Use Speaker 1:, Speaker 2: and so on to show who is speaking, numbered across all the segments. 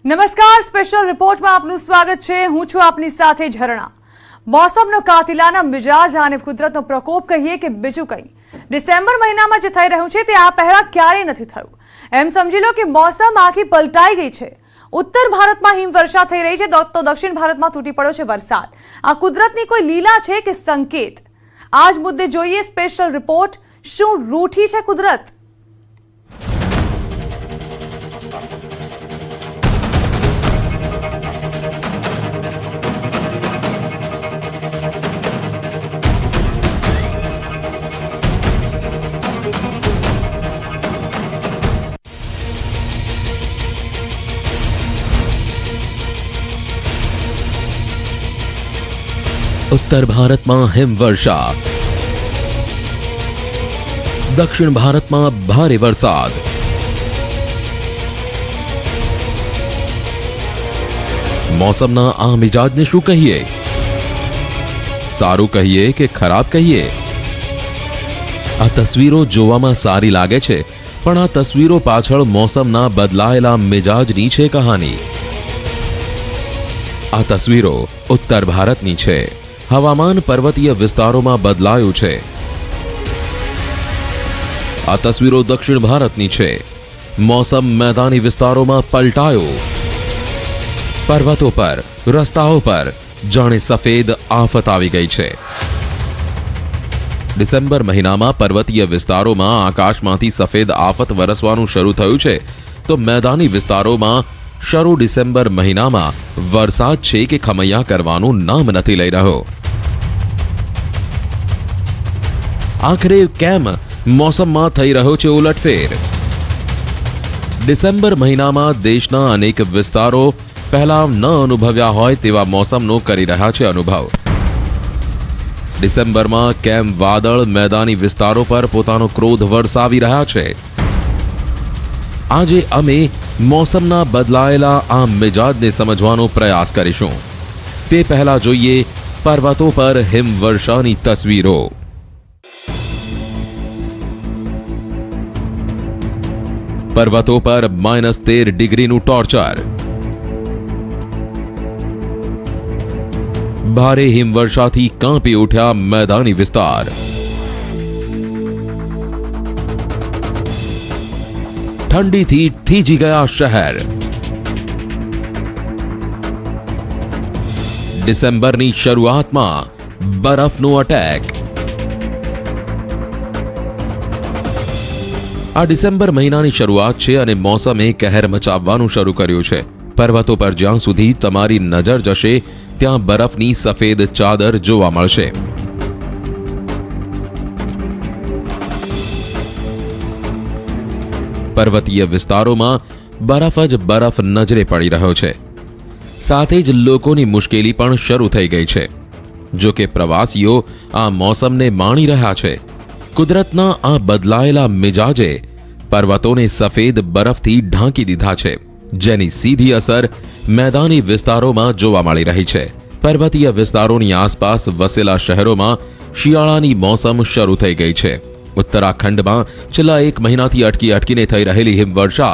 Speaker 1: નમસ્કાર, સ્પેશિયલ રિપોર્ટમાં આપનું સ્વાગત છે। હું છું આપની સાથે ઝરણા। મોસમનો કાતિલાના મિજાજ અને કુદરતનો પ્રકોપ કહીએ કે બીજું કંઈ ડિસેમ્બર મહિનામાં જે થઈ રહ્યું છે તે આ પહેલા ક્યારેય નથી થયું। એમ સમજી લો કે મોસમ આખી પલટાઈ ગઈ છે। ઉત્તર ભારતમાં હિમવર્ષા થઈ રહી છે તો દક્ષિણ ભારતમાં તૂટી પડ્યો છે વરસાદ। આ કુદરતની કોઈ લીલા છે કે સંકેત? આ જ મુદ્દે જોઈએ સ્પેશિયલ રિપોર્ટ। શું રૂઠી છે કુદરત?
Speaker 2: उत्तर भारत में हिमवर्षा, दक्षिण भारत में भारे वरसाद। मौसमना आ मिजाज ने शू कहिए? सारू कहिए के खराब कहिए? आ तस्वीरों जोवामां सारी लागे छे, पण आ तस्वीरों पाछळ मौसमना बदलायेला मिजाजनी छे कहानी। आ तस्वीरों उत्तर भारतनी छे। हवामान पर्वतीय विस्तारों बदलायु छे। आ तस्वीरों दक्षिण भारतनी छे। मौसम मैदानी विस्तारों में पलटायो। पर्वतों पर, रस्ताओं पर जाने सफेद आफत आवी गई छे। डिसेम्बर महीना में पर्वतीय विस्तारों में आकाशमांथी सफेद आफत वरसवानुं शरू थयुं छे, तो मैदानी विस्तारों में शरू डिसेम्बर महीना में वरसाद छे के खमैया करवानुं नाम नथी लई रह्यो। आखिरे केम मौसम में थई रह्यो छे उलटफेर? डिसेम्बर महीना में देशना अनेक विस्तारों पहला न अनुभव्या होय तेवा मौसमनो करी रह्या छे अनुभव। डिसेम्बर में केम वादळ मैदानी विस्तारों पर पोतानो क्रोध वरसावी रह्या छे? आजे अमे मौसमना बदलायेला आ मिजाजने समजवानो प्रयास करीशुं। ते पहला जोईए पर्वतों पर हिमवर्षानी तस्वीरों। पर्वतों पर -13 डिग्रीનું टॉर्चर। भारे हिमवर्षाथी कांपी उठ्या मैदानी विस्तार। ठंडीथी थीजी गया शहर। डिसेम्बरनी शरूआतमां बरफनो अटेक। आ डिसेम्बर महीनानी शरूआत छे अने मौसमे कहर मचाववानुं शरू कर्युं छे। पर्वतों पर ज्यां सुधी तमारी नजर जशे त्यां बरफनी सफेद चादर जोवा मळशे। पर्वतीय विस्तारों में बरफ ज बरफ नजरे पड़ी रह्यो छे। साथे ज लोकोनी मुश्केली पण शरू थई गई छे। जो के प्रवासीओ आ मौसमने माणी रह्या छे। कुदरतना आ बदलायेला मिजाजे पर्वतोने सफेद बरफथी ढांकी दीधा छे, जेनी सीधी असर मैदानी विस्तारों में जोवा मळी रही छे। पर्वतीय विस्तारोनी आसपास वसेला शहरों में शियाळानी मौसम शरू थई गई छे। उत्तराखंड में छेल्ला 1 महीनाथी अटकी अटकीने थई रहेली हिमवर्षा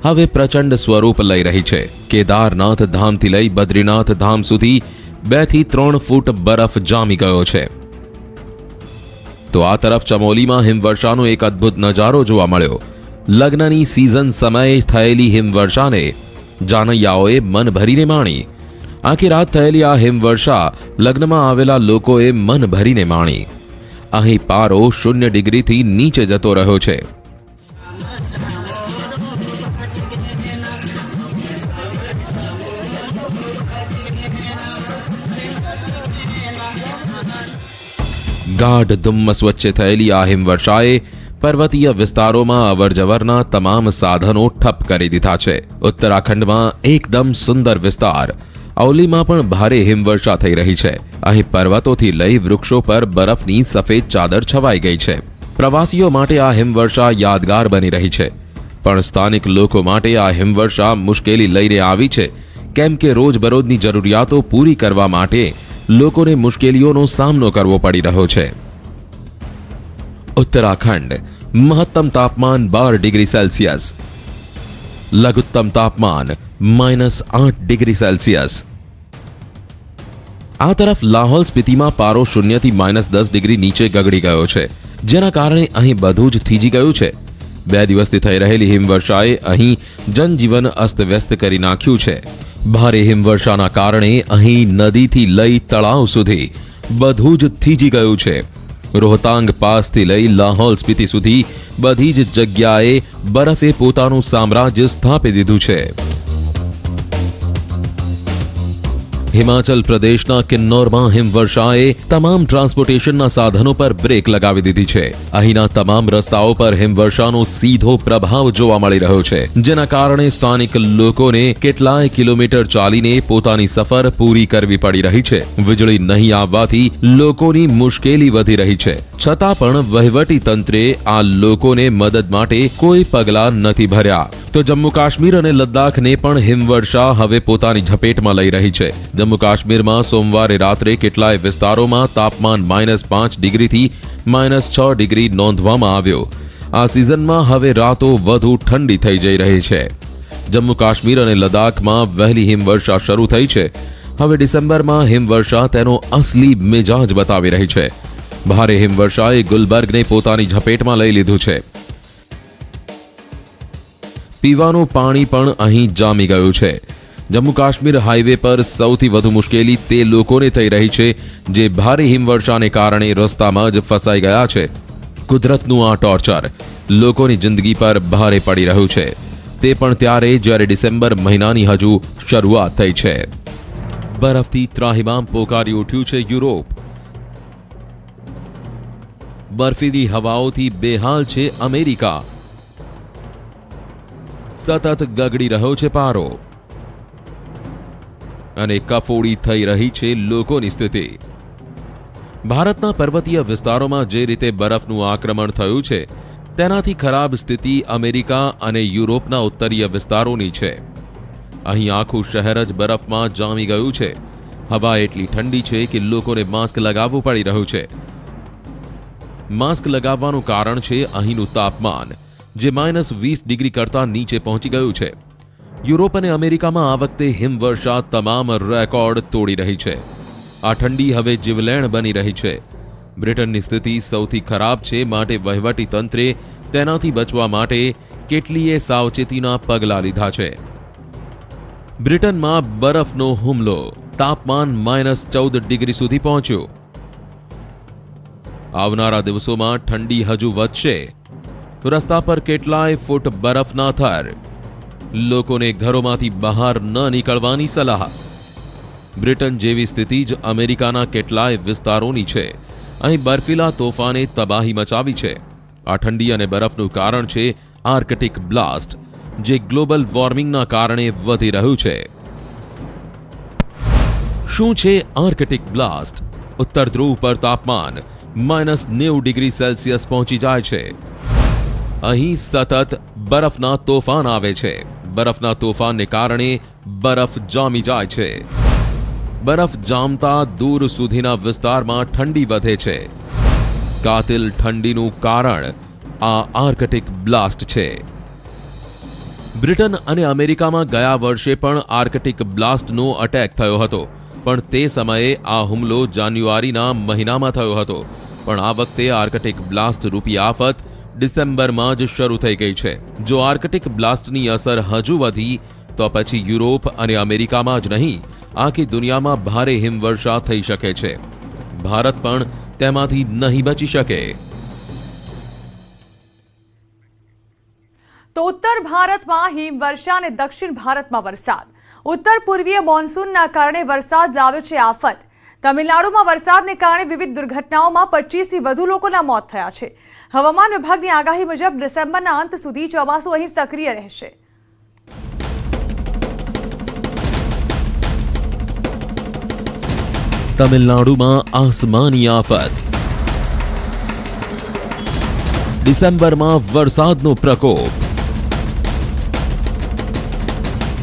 Speaker 2: हवे प्रचंड स्वरूप लई रही छे। केदारनाथ धामथी लई बद्रीनाथ धाम सुधी 2 થી 3 फूट बरफ जामी गयो छे। तो आ तरफ चमोली में हिमवर्षानो एक अद्भुत नजारो जोवा मळ्यो। लग्ननी सीजन समये थयेली हिमवर्षाने जानैयाओए मन भरीने माणी। आखी रात थयेली आ हिमवर्षा लग्નમાં आवेला लोकोए मन भरीने माणी। અહીં પારો 0 ડિગ્રીથી નીચે જતો રહ્યો છે। ગાઢ ધુમ્મસ વચ્ચે થયેલી આ હિમવર્ષાએ पर्वतीय विस्तारों में अवरजवरना तमाम साधनों ठप करी दीधा छे। उत्तराखंड में एकदम सुंदर विस्तार अवली में पण भारे हिमवर्षा थई रही छे। અહીં पर्वतोथी लई वृक्षों पर बरफनी सफेद चादर छवाई गई छे। प्रवासीओ माटे आ हिमवर्षा यादगार बनी रही छे, पण स्थानिक लोको माटे आ हिमवर्षा मुश्केली लईने आवी छे, केम के रोजबरोजनी जरूरियातो पूरी करवा माटे लोकोने मुश्केलीओनो सामनो करवो पड़ी रह्यो छे। उत्तराखंड महत्तम तापमान 12 डिग्री सेल्सियस, लघुत्तम तापमान -8 ડિગ્રી સેલ્સિયસ। આ તરફ લાહોલ સ્પીતિમાં પારો શૂન્યથી -10 ડિગ્રી નીચે ગગડી ગયો છે, જેના કારણે અહીં બધું જ થીજી ગયું છે। 2 દિવસથી થઈ રહેલી હિમવર્ષાએ અહીં જનજીવન અસ્તવ્યસ્ત કરી નાખ્યું છે। ભારે હિમવર્ષાના કારણે અહીં નદીથી લઈ તળાવ સુધી બધું જ થીજી ગયું છે। રોહતાંગ પાસથી લઈ લાહોલ સ્પીતિ સુધી બધી જ જગ્યાએ બરફે પોતાનું સામ્રાજ્ય સ્થાપી દીધું છે। હિમાચલ પ્રદેશના કિન્નૌરમાં હિમવર્ષાએ તમામ ટ્રાન્સપોર્ટેશનના સાધનો પર બ્રેક લગાવી દીધી છે। અહીંના તમામ રસ્તાઓ પર હિમવર્ષાનો સીધો પ્રભાવ જોવા મળી રહ્યો છે, જેના કારણે સ્થાનિક લોકોને કેટલાય કિલોમીટર ચાલીને પોતાની સફર પૂરી કરવી પડી રહી છે। વીજળી નહીં આવવાથી લોકોની મુશ્કેલી વધી રહી છે, છતાં પણ વહીવટી તંત્રે આ લોકોને મદદ માટે કોઈ પગલાં નથી ભર્યા। તો જમ્મુ કાશ્મીર અને લદ્દાખને પણ હિમવર્ષા હવે પોતાની ઝપેટમાં લઈ રહી છે। જમ્મુ કાશ્મીરમાં સોમવારે રાત્રે કેટલાય વિસ્તારોમાં તાપમાન -5 ડિગ્રીથી -6 ડિગ્રી નોંધવામાં આવ્યો। આ સિઝનમાં હવે રાતો વધુ ઠંડી થઈ જઈ રહી છે। જમ્મુ કાશ્મીર અને લદ્દાખમાં વહેલી હિમવર્ષા શરૂ થઈ છે। હવે ડિસેમ્બરમાં હિમવર્ષા તેનો અસલી મિજાજ બતાવી રહી છે। ભારે હિમવર્ષાએ ગુલબર્ગને પોતાની ઝપેટમાં લઈ લીધું છે। પીવાનું પાણી પણ અહીં જામી ગયું છે। જમ્મુ કાશ્મીર હાઈવે પર સૌથી વધુ મુશ્કેલી તે લોકોને થઈ રહી છે જે ભારે હિમવર્ષાને કારણે રસ્તામાં જ ફસાઈ ગયા છે। કુદરતનું આ ટોર્ચર લોકોની જિંદગી પર ભારે પડી રહ્યું છે, તે પણ ત્યારે જ્યારે ડિસેમ્બર મહિનાની હજુ શરૂઆત થઈ છે। બરફથી ત્રાહિમામ પોકારી ઉઠ્યું છે યુરોપ। બર્ફીલી હવાઓથી બેહાલ છે અમેરિકા। સતત ગગડી રહ્યો છે પારો અને કફોડી થઈ રહી છે લોકોની સ્થિતિ। ભારતના પર્વતીય વિસ્તારોમાં જે રીતે બરફનું આક્રમણ થયું છે, તેનાથી ખરાબ સ્થિતિ અમેરિકા અને યુરોપના ઉત્તરીય વિસ્તારોની છે। અહીં આખું શહેર જ બરફમાં જામી ગયું છે। હવા એટલી ઠંડી છે કે લોકોને માસ્ક લગાવવું પડી રહ્યું છે। માસ્ક લગાવવાનું કારણ છે અહીંનું તાપમાન, જે -20 ડિગ્રી કરતાં નીચે પહોંચી ગયું છે। યુરોપ અને અમેરિકામાં આ વખતે હિમવર્ષા તમામ રેકોર્ડ તોડી રહી છે। આ ઠંડી હવે જીવલેણ બની રહી છે। બ્રિટનની સ્થિતિ સૌથી ખરાબ છે, માટે વહીવટી તંત્રે તેનાથી બચવા માટે કેટલીય સાવચેતીના પગલાં લીધા છે। બ્રિટનમાં બરફનો હુમલો, તાપમાન -14 ડિગ્રી સુધી પહોંચ્યું। આવનારા દિવસોમાં ઠંડી હજુ વધશે। રસ્તા પર કેટલાય ફૂટ બરફના થર। લોકોને ઘરોમાંથી બહાર ન નીકળવાની સલાહ। બ્રિટન જેવી સ્થિતિ જ અમેરિકાના કેટલાય વિસ્તારોની છે। અહીં બર્ફીલા તોફાને તબાહી મચાવી છે। આ ઠંડી અને બરફનું કારણ છે આર્કટિક બ્લાસ્ટ, જે ગ્લોબલ વોર્મિંગના કારણે વધી રહ્યું છે। શું છે આર્કટિક બ્લાસ્ટ? ઉત્તર ધ્રુવ પર તાપમાન -90 ડિગ્રી સેલ્સિયસ પહોંચી જાય છે। અહીં સતત બરફના તોફાન આવે છે। બરફના તોફાનને કારણે બરફ જામી જાય છે। બરફ જામતા દૂર સુધીના વિસ્તારમાં ઠંડી વધે છે। કાતિલ ઠંડીનું કારણ આ આર્કટિક બ્લાસ્ટ છે। બ્રિટન અને અમેરિકામાં ગયા વર્ષે પણ આર્કટિક બ્લાસ્ટનો અટેક થયો હતો, પણ તે સમયે આ હુમલો જાન્યુઆરીના મહિનામાં થયો હતો। પણ આ વખતે આર્કટિક બ્લાસ્ટ રૂપી આફત ડિસેમ્બરમાં જ શરૂ થઈ ગઈ છે। જો આર્કટિક બ્લાસ્ટની અસર હજુ વધી તો પછી યુરોપ અને અમેરિકામાં જ નહીં, આખી દુનિયામાં ભારે હિમવર્ષા થઈ શકે છે। ભારત પણ તેમાંથી નહીં બચી શકે।
Speaker 1: તો ઉત્તર ભારતમાં હિમવર્ષા અને દક્ષિણ ભારતમાં વરસાદ। ઉત્તર પૂર્વીય મોન્સૂનના કારણે વરસાદ લાવ્યો છે આફત। તમિલનાડુમાં વરસાદને કારણે વિવિધ દુર્ઘટનાઓમાં 25થી વધુ લોકોના મોત થયા છે। હવામાન વિભાગની આગાહી મુજબ ડિસેમ્બરના અંત સુધી ચોમાસું અહીં સક્રિય રહેશે।
Speaker 2: તમિલનાડુમાં આસમાની આફત। ડિસેમ્બરમાં વરસાદનો પ્રકોપ।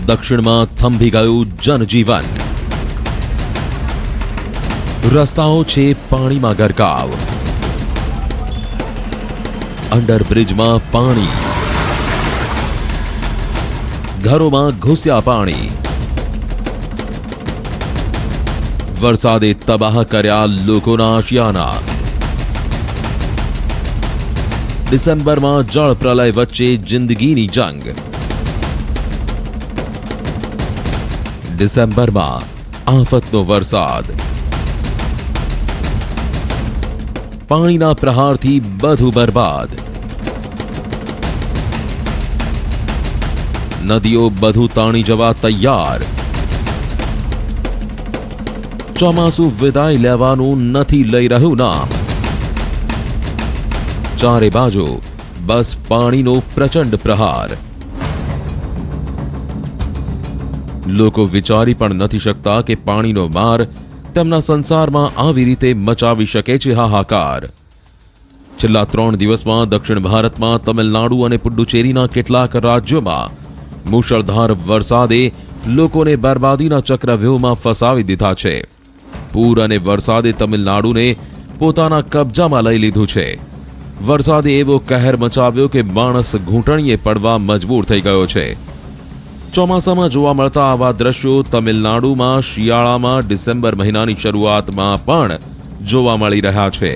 Speaker 2: દક્ષિણમાં થંભી ગયું જનજીવન। રસ્તાઓ છે પાણીમાં ગરકાવ। અંડરબ્રિજમાં પાણી। ઘરોમાં ઘૂસ્યા પાણી. વરસાદે તબાહ કર્યા લોકોના આશિયાના. ડિસેમ્બરમાં જળ પ્રલય વચ્ચે જિંદગીની જંગ. ડિસેમ્બરમાં આફતનો વરસાદ. પાણીના પ્રહારથી બધું બરબાદ. નદીઓ બધું તાણી જવા તૈયાર. ચોમાસું વિદાય લેવાનું નથી લઈ રહ્યું નામ. ચારે બાજુ બસ પાણીનો પ્રચંડ પ્રહાર. લોકો વિચારી પણ નથી શકતા કે પાણીનો માર તેમના સંસારમાં આવી રીતે મચાવી શકે છે હાહાકાર. છેલ્લા 3 દિવસમાં દક્ષિણ ભારતમાં તમિલનાડુ અને પુડુચેરીના કેટલાક રાજ્યોમાં મુશળધાર વરસાદે લોકોને બરબાદીના ચક્રવ્યૂહમાં ફસાવી દીધા છે. પૂર અને વરસાદે તમિલનાડુને પોતાના કબજામાં લઈ લીધું છે. વરસાદે એવો કહેર મચાવ્યો કે માણસ ઘૂંટણીએ પડવા મજબૂર થઈ ગયો છે. ચોમાસામાં જોવા મળતા આવા દ્રશ્યો તમિલનાડુમાં શિયાળામાં ડિસેમ્બર મહિનાની શરૂઆતમાં પણ જોવા મળી રહ્યા છે.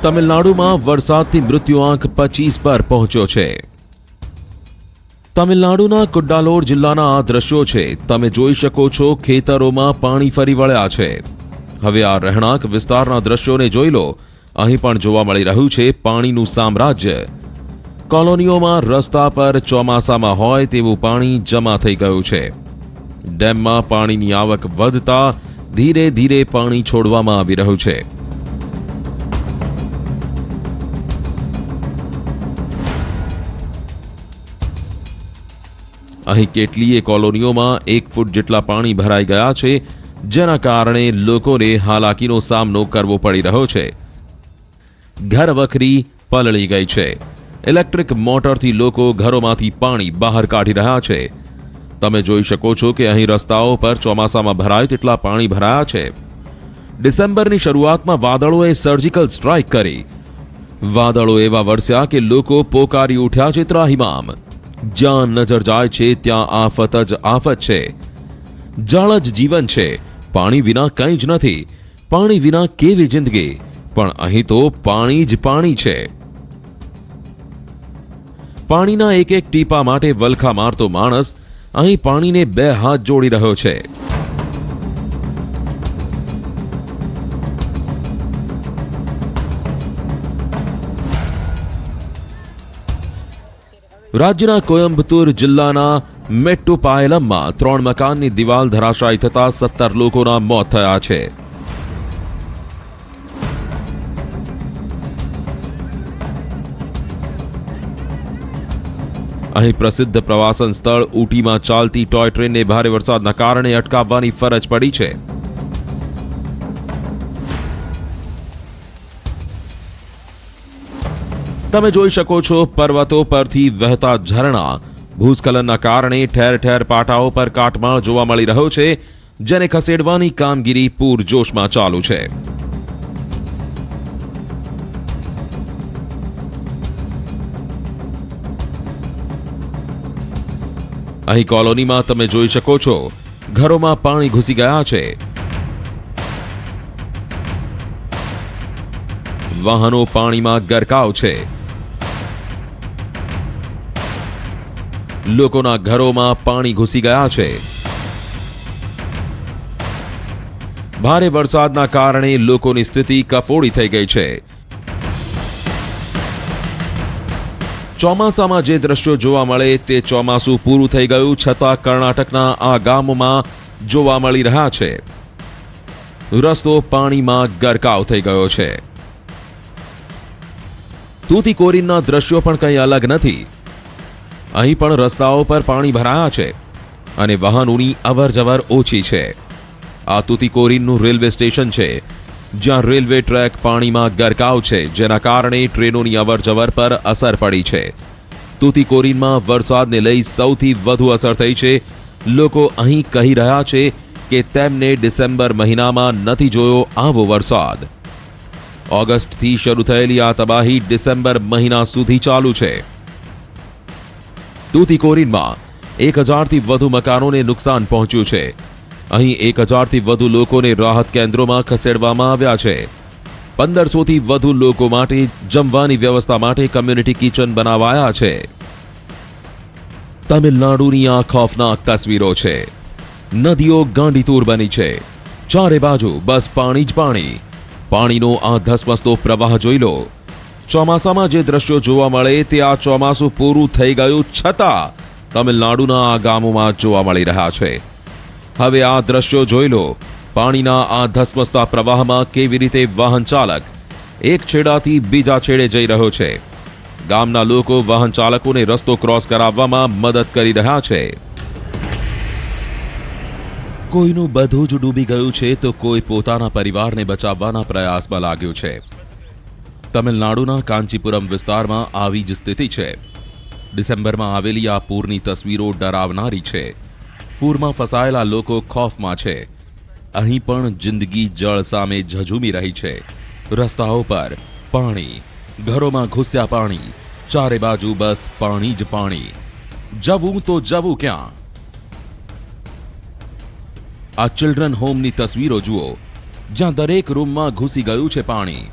Speaker 2: તમિલનાડુમાં વરસાદથી મૃત્યુઆંક 25 પર પહોંચ્યો છે. તમિલનાડુના કુડ્ડાલોર જિલ્લાના આ દ્રશ્યો છે. તમે જોઈ શકો છો ખેતરોમાં પાણી ફરી વળ્યા છે. હવે આ રહેણાંક વિસ્તારના દ્રશ્યોને જોઈ લો. અહીં પણ જોવા મળી રહ્યું છે પાણીનું સામ્રાજ્ય. કોલોનીઓમાં રસ્તા પર ચોમાસામાં હોય તેવું પાણી જમા થઈ ગયું છે. ડેમમાં પાણીની આવક વધતા ધીરે ધીરે પાણી છોડવામાં આવી રહ્યું છે. અહીં કેટલીય કોલોનીઓમાં 1 ફૂટ જેટલા પાણી ભરાઈ ગયા છે, જેના કારણે લોકોને હાલાકીનો સામનો કરવો પડી રહ્યો છે. ઘર વખરી પલળી ગઈ છે. ઇલેક્ટ્રિક મોટરથી લોકો ઘરોમાંથી પાણી બહાર કાઢી રહ્યા છે. તમે જોઈ શકો છો કે અહીં રસ્તાઓ પર ચોમાસામાં ભરાય તેટલા પાણી ભરાયા છે. ડિસેમ્બરની શરૂઆતમાં વાદળોએ સર્જિકલ સ્ટ્રાઇક કરી. વાદળો એવા વરસ્યા કે લોકો પોકારી ઉઠ્યા છે ત્રાહિમામ. જ્યાં નજર જાય છે ત્યાં આફત જ આફત છે. જળ જ જીવન છે. પાણી વિના કંઈ જ નથી. પાણી વિના કેવી જિંદગી? પણ અહીં તો પાણી જ પાણી છે. પાણીના એક એક ટીપા માટે વલખા મારતો માણસ અહીં પાણીને 2 હાથ જોડી રહ્યો છે. રાજ્યના કોયમ્બતુર જિલ્લાના મેટ્ટુપાયલમમાં 3 મકાનની દિવાલ ધરાશાયી થતા 17 લોકોના મોત થયા છે. અહીં પ્રસિદ્ધ પ્રવાસન સ્થળ ઊટીમાં ચાલતી ટોય ટ્રેનને ભારે વરસાદના કારણે અટકાવવાની ફરજ પડી છે. તમે જોઈ શકો છો પર્વતો પરથી વહેતા ઝરણા. ભૂસ્ખલનના કારણે ઠેર ઠેર પાટાઓ પર કાટમાળ જોવા મળી રહ્યો છે, જેને ખસેડવાની કામગીરી પૂરજોશમાં ચાલુ છે. અહીં કોલોનીમાં તમે જોઈ શકો છો ઘરોમાં પાણી ઘૂસી ગયા છે. વાહનો પાણીમાં ગરકાવ છે. લોકોના ઘરોમાં પાણી ઘૂસી ગયા છે. ભારે વરસાદના કારણે લોકોની સ્થિતિ કફોડી થઈ ગઈ છે. ચોમાસામાં જે દ્રશ્યો જોવા મળે તે ચોમાસું પૂરું થઈ ગયું છતાં કર્ણાટકના આ ગામોમાં જોવા મળી રહ્યા છે. રસ્તો પાણીમાં ગરકાવ થઈ ગયો છે. તૂતીકોરીનના દ્રશ્યો પણ કંઈ અલગ નથી. અહીં પણ રસ્તાઓ પર પાણી ભરાયા છે અને વાહનોની અવરજવર ઓછી છે. આ તૂતીકોરીનનું રેલવે સ્ટેશન છે, જ્યાં રેલવે ટ્રેક પાણીમાં ગરકાવ છે, જેના કારણે ટ્રેનોની અવરજવર પર અસર પડી છે. તૂતીકોરીનમાં વરસાદને લઈ સૌથી વધુ અસર થઈ છે. લોકો અહીં કહી રહ્યા છે કે તેમને ડિસેમ્બર મહિનામાં નથી જોયો આવો વરસાદ. ઓગસ્ટથી શરૂ થયેલી આ તબાહી ડિસેમ્બર મહિના સુધી ચાલુ છે. તુતીકોરીનમાં 1000થી વધુ મકાનોને નુકસાન પહોંચ્યું છે. અહીં 1000થી વધુ લોકોને રાહત કેન્દ્રોમાં ખસેડવામાં આવ્યા છે. 1500થી વધુ લોકો માટે જમવાની વ્યવસ્થા માટે કમ્યુનિટી કિચન બનાવાયા છે. તમિલનાડુની આ ખૌફનાક તસવીરો છે. નદીઓ ગાંડીતુર બની છે. ચારે બાજુ બસ પાણી જ પાણી. પાણીનો આ ધસમસતો પ્રવાહ જોઈ લો. ચોમાસામાં જે દ્રશ્યો જોવા મળે તે આ ચોમાસું પૂરું થઈ ગયું છતાં તમિલનાડુના આ ગામોમાં જોવા મળી રહ્યા છે. હવે આ દ્રશ્યો જોઈ લો. પાણીના આ ધસમસતા પ્રવાહમાં કેવી રીતે વાહન ચાલક એક છેડાથી બીજા છેડે જઈ રહ્યો છે. ગામના લોકો વાહન ચાલકોને રસ્તો ક્રોસ કરાવવામાં મદદ કરી રહ્યા છે. કોઈનું બધું જ ડૂબી ગયું છે તો કોઈ પોતાના પરિવારને બચાવવાના પ્રયાસમાં લાગ્યું છે. તમિલનાડુના કાંચીપુરમ વિસ્તારમાં આવી જ સ્થિતિ છે. ડિસેમ્બરમાં આવેલી આ પૂરની તસવીરો ડરાવનારી છે. પૂરમાં ફસાયેલા લોકો ખૌફમાં છે. અહીં પણ જિંદગી જળ સામે ઝઝૂમી રહી છે. રસ્તાઓ પર પાણી, ઘરોમાં ઘૂસ્યા પાણી, ચારે બાજુ બસ પાણી જ પાણી. જવું તો જવું ક્યાં? આ ચિલ્ડ્રન હોમની તસવીરો જુઓ, જ્યાં દરેક રૂમમાં ઘૂસી ગયું છે પાણી.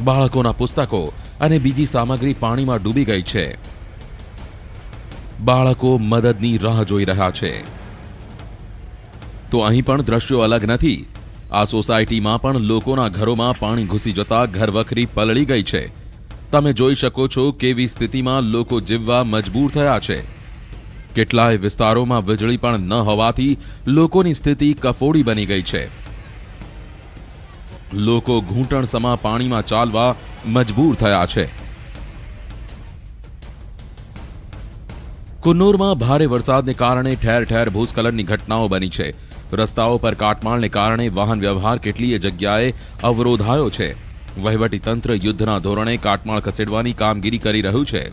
Speaker 2: બાળકોના પુસ્તકો અને બીજી સામગ્રી પાણીમાં ડૂબી ગઈ છે. બાળકો મદદની રાહ જોઈ રહ્યા છે. તો અહીં પણ દ્રશ્યો અલગ નથી. આ સોસાયટીમાં પણ લોકોના ઘરોમાં પાણી ઘૂસી જતા ઘરવખરી પલળી ગઈ છે. તમે જોઈ શકો છો કેવી સ્થિતિમાં લોકો જીવવા મજબૂર થયા છે. કેટલાય વિસ્તારોમાં વીજળી પણ ન હોવાથી લોકોની સ્થિતિ કફોડી બની ગઈ છે. લોકો ઘૂંટણસમા પાણીમાં ચાલવા મજબૂર થયા છે. કુન્નૂરમાં ભારે વરસાદને કારણે ઠેર ઠેર ભૂસ્ખલનની ઘટનાઓ બની છે. રસ્તાઓ પર કાટમાળને કારણે વાહન વ્યવહાર કેટલીય જગ્યાએ અવરોધાયો છે. વહીવટીતંત્ર યુદ્ધના ધોરણે કાટમાળ ખસેડવાની કામગીરી કરી રહ્યું છે.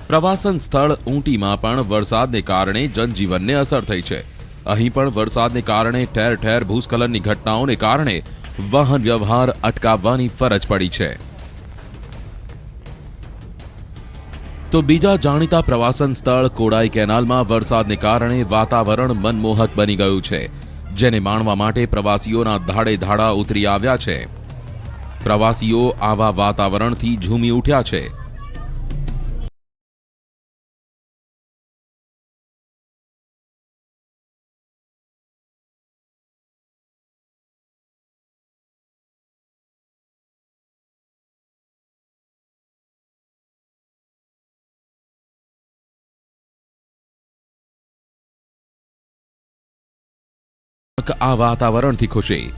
Speaker 2: પ્રવાસન સ્થળ ઊંટીમાં પણ વરસાદને કારણે જનજીવનને અસર થઈ છે. અહીં પણ વરસાદને કારણે ઠેર ઠેર ભૂસ્ખલનની ઘટનાઓને કારણે વાહન વ્યવહાર અટકાવવાની ફરજ પડી છે. તો બીજા જાણીતા પ્રવાસન સ્થળ કોડાઈ કેનાલમાં વરસાદને કારણે વાતાવરણ મનમોહક બની ગયું છે, જેને માણવા માટે પ્રવાસીઓના ધાડે ધાડા ઉતરી આવ્યા છે. પ્રવાસીઓ આવા વાતાવરણથી ઝૂમી ઉઠ્યા છે. આ વાતાવરણથી ખુશી.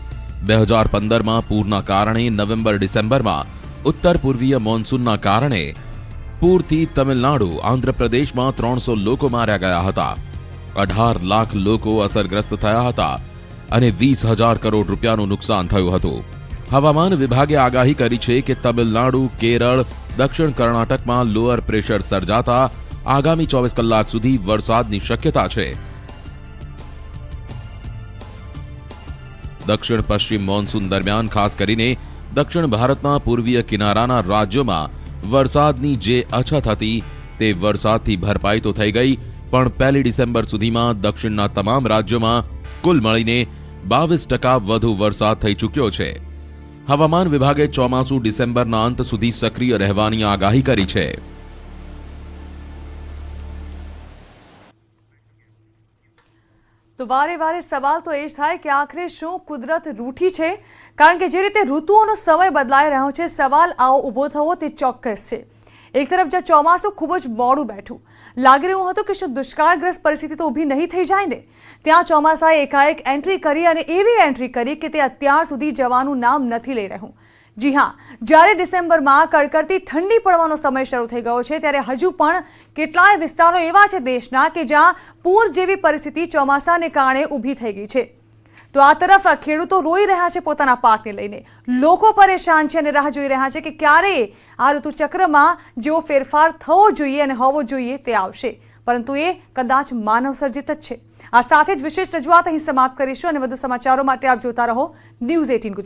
Speaker 2: 2015માં પૂરના કારણે નવેમ્બર ડિસેમ્બરમાં ઉત્તર પૂર્વીય મોન્સૂનના કારણે પૂરથી તમિલનાડુ, આંધ્રપ્રદેશમાં 300 લોકો માર્યા ગયા હતા. 18 લાખ લોકો અસરગ્રસ્ત થયા હતા અને 20,000 કરોડ રૂપિયાનું નુકસાન થયું હતું. હવામાન વિભાગે આગાહી કરી છે કે તમિલનાડુ, કેરળ, દક્ષિણ કર્ણાટકમાં લોઅર પ્રેશર સર્જાતા આગામી 24 કલાક સુધી વરસાદની શક્યતા છે. દક્ષિણ પશ્ચિમ મોન્સૂન દરમિયાન ખાસ કરીને દક્ષિણ ભારતના પૂર્વીય કિનારાના રાજ્યોમાં વરસાદની જે અછત હતી તે વરસાદથી ભરપાઈ તો થઈ ગઈ, પણ 1 ડિસેમ્બર સુધીમાં દક્ષિણના તમામ રાજ્યોમાં કુલ મળીને 22% વધુ વરસાદ થઈ ચૂક્યો છે. હવામાન વિભાગે ચોમાસું ડિસેમ્બરના અંત સુધી સક્રિય રહેવાની આગાહી કરી છે.
Speaker 1: તો વારે વારે સવાલ તો એ જ થાય કે આખરે શું કુદરત રૂઠી છે? કારણ કે જે રીતે ઋતુઓનો સમય બદલાઈ રહ્યો છે, સવાલ આવો ઊભો થવો તે ચોક્કસ છે. એક તરફ જ્યાં ચોમાસું ખૂબ જ મોડું બેઠું, લાગી રહ્યું હતું કે શું દુષ્કાળગ્રસ્ત પરિસ્થિતિ તો ઊભી નહીં થઈ જાય ને, ત્યાં ચોમાસાએ એકાએક એન્ટ્રી કરી અને એવી એન્ટ્રી કરી કે તે અત્યાર સુધી જવાનું નામ નથી લઈ રહ્યું. જી હા, જ્યારે ડિસેમ્બરમાં કડકડતી ઠંડી પડવાનો સમય શરૂ થઈ ગયો છે, ત્યારે હજુ પણ કેટલાય વિસ્તારો એવા છે દેશના કે જ્યાં પૂર જેવી પરિસ્થિતિ ચોમાસાને કારણે ઊભી થઈ ગઈ છે. તો આ તરફ ખેડૂતો રોઈ રહ્યા છે પોતાના પાકને લઈને, લોકો પરેશાન છે અને રાહ જોઈ રહ્યા છે કે ક્યારે આ ઋતુચક્રમાં જેવો ફેરફાર થવો જોઈએ અને હોવો જોઈએ તે આવશે, પરંતુ એ કદાચ માનવ સર્જિત જ છે. આ સાથે જ વિશેષ રજૂઆત અહીં સમાપ્ત કરીશું અને વધુ સમાચારો માટે આપ જોતા રહો ન્યૂઝ 18 ગુજરાત.